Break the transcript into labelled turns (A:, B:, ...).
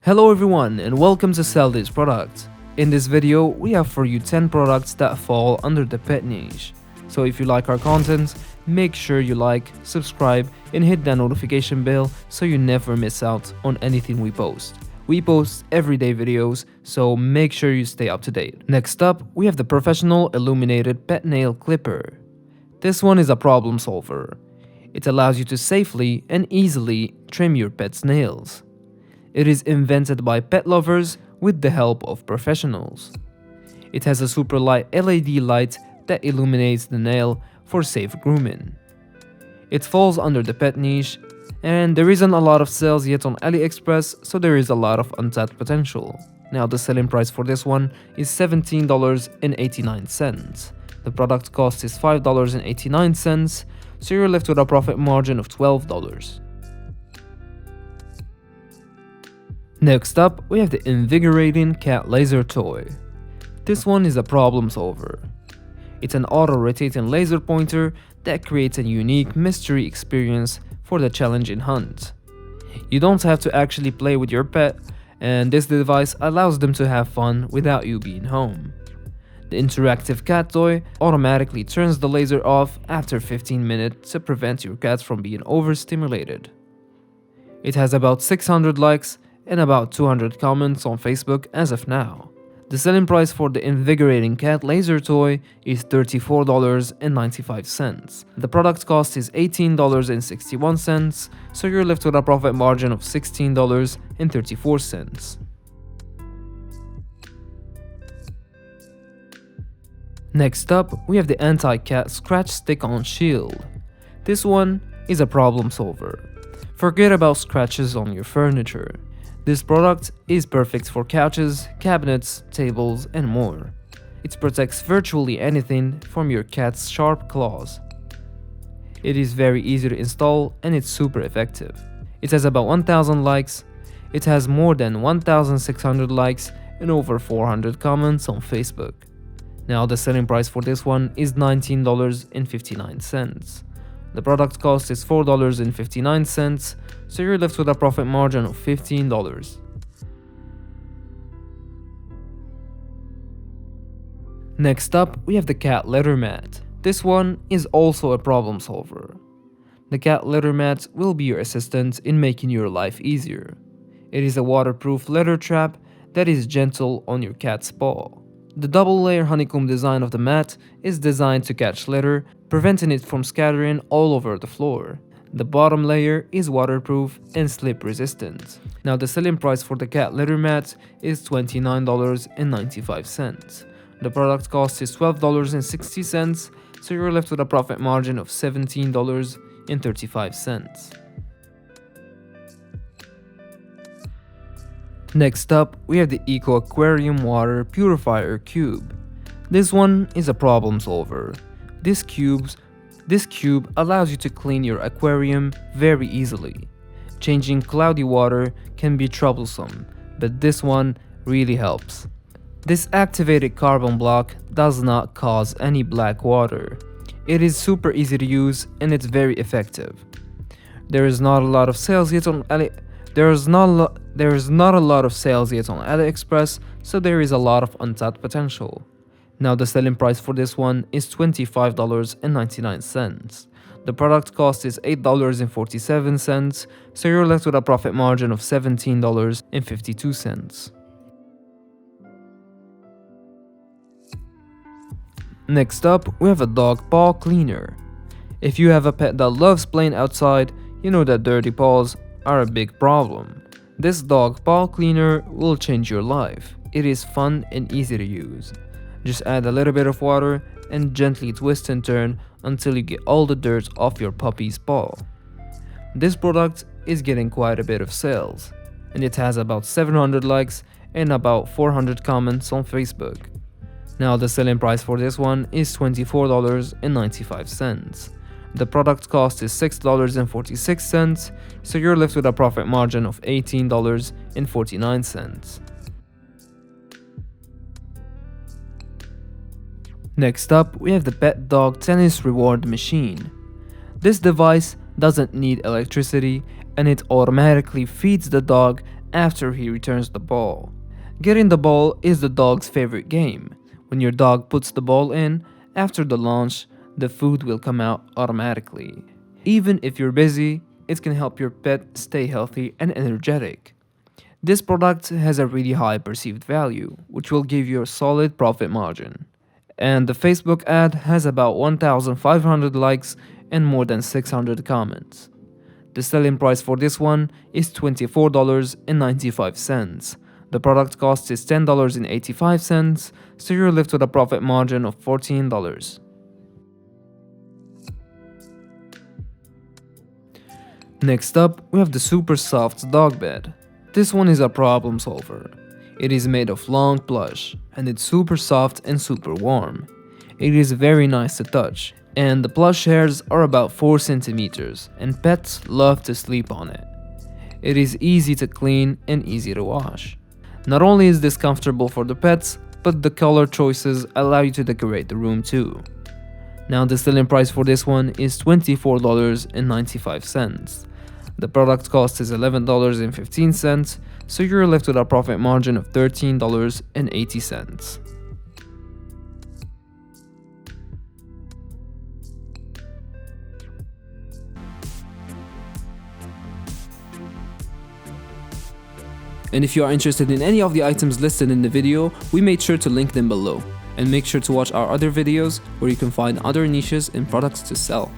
A: Hello everyone and welcome to Sell This Product. In this video, we have for you 10 products that fall under the pet niche. So if you like our content, make sure you like, subscribe and hit that notification bell so you never miss out on anything we post. We post everyday videos, so make sure you stay up to date. Next up, we have the professional Illuminated pet nail clipper. This one is a problem solver. It allows you to safely and easily trim your pet's nails. It is invented by pet lovers with the help of professionals. It has a super light LED light that illuminates the nail for safe grooming. It falls under the pet niche, and there isn't a lot of sales yet on AliExpress, so there is a lot of untapped potential. Now the selling price for this one is $17.89. The product cost is $5.89, so you're left with a profit margin of $12. Next up, we have the Invigorating cat laser toy. This one is a problem solver. It's an auto-rotating laser pointer that creates a unique mystery experience for the challenging hunt. You don't have to actually play with your pet, and this device allows them to have fun without you being home. The interactive cat toy automatically turns the laser off after 15 minutes to prevent your cat from being overstimulated. It has about 600 likes and about 200 comments on Facebook as of now. The selling price for the Invigorating cat laser toy is $34.95. The product cost is $18.61, so you're left with a profit margin of $16.34. Next up, we have the Anti-Cat Scratch Stick-On Shield. This one is a problem solver. Forget about scratches on your furniture. This product is perfect for couches, cabinets, tables, and more. It protects virtually anything from your cat's sharp claws. It is very easy to install and it's super effective. It has about 1,000 likes. It has more than 1,600 likes and over 400 comments on Facebook. Now the selling price for this one is $19.59. The product cost is $4.59, so you're left with a profit margin of $15. Next up, we have the cat litter mat. This one is also a problem solver. The cat litter mat will be your assistant in making your life easier. It is a waterproof litter trap that is gentle on your cat's paw. The double-layer honeycomb design of the mat is designed to catch litter, preventing it from scattering all over the floor. The bottom layer is waterproof and slip-resistant. Now the selling price for the cat litter mat is $29.95. The product cost is $12.60, so you're left with a profit margin of $17.35. Next up, we have the Eco-Aquarium Water Purifier Cube. This one is a problem solver. This cube allows you to clean your aquarium very easily. Changing cloudy water can be troublesome, but this one really helps. This activated carbon block does not cause any black water. It is super easy to use and it's very effective. There is not a lot of sales yet on AliExpress, so there is a lot of untapped potential. Now the selling price for this one is $25.99. The product cost is $8.47, so you're left with a profit margin of $17.52. Next up, we have a dog paw cleaner. If you have a pet that loves playing outside, you know that dirty paws are a big problem. This dog paw cleaner will change your life. It is fun and easy to use. Just add a little bit of water and gently twist and turn until you get all the dirt off your puppy's paw. This product is getting quite a bit of sales, and it has about 700 likes and about 400 comments on Facebook. Now the selling price for this one is $24.95. The product cost is $6.46, so you're left with a profit margin of $18.49. Next up, we have the Pet Dog Tennis Reward Machine. This device doesn't need electricity and it automatically feeds the dog after he returns the ball. Getting the ball is the dog's favorite game. When your dog puts the ball in, after the launch, the food will come out automatically. Even if you're busy, it can help your pet stay healthy and energetic. This product has a really high perceived value, which will give you a solid profit margin. And the Facebook ad has about 1,500 likes and more than 600 comments. The selling price for this one is $24.95. The product cost is $10.85, so you're left with a profit margin of $14. Next up, we have the super soft dog bed. This one is a problem solver. It is made of long plush, and it's super soft and super warm. It is very nice to touch, and the plush hairs are about 4 centimeters, and pets love to sleep on it. It is easy to clean and easy to wash. Not only is this comfortable for the pets, but the color choices allow you to decorate the room too. Now the selling price for this one is $24.95. The product cost is $11.15, so you're left with a profit margin of $13.80. And if you are interested in any of the items listed in the video, we made sure to link them below. And make sure to watch our other videos where you can find other niches and products to sell.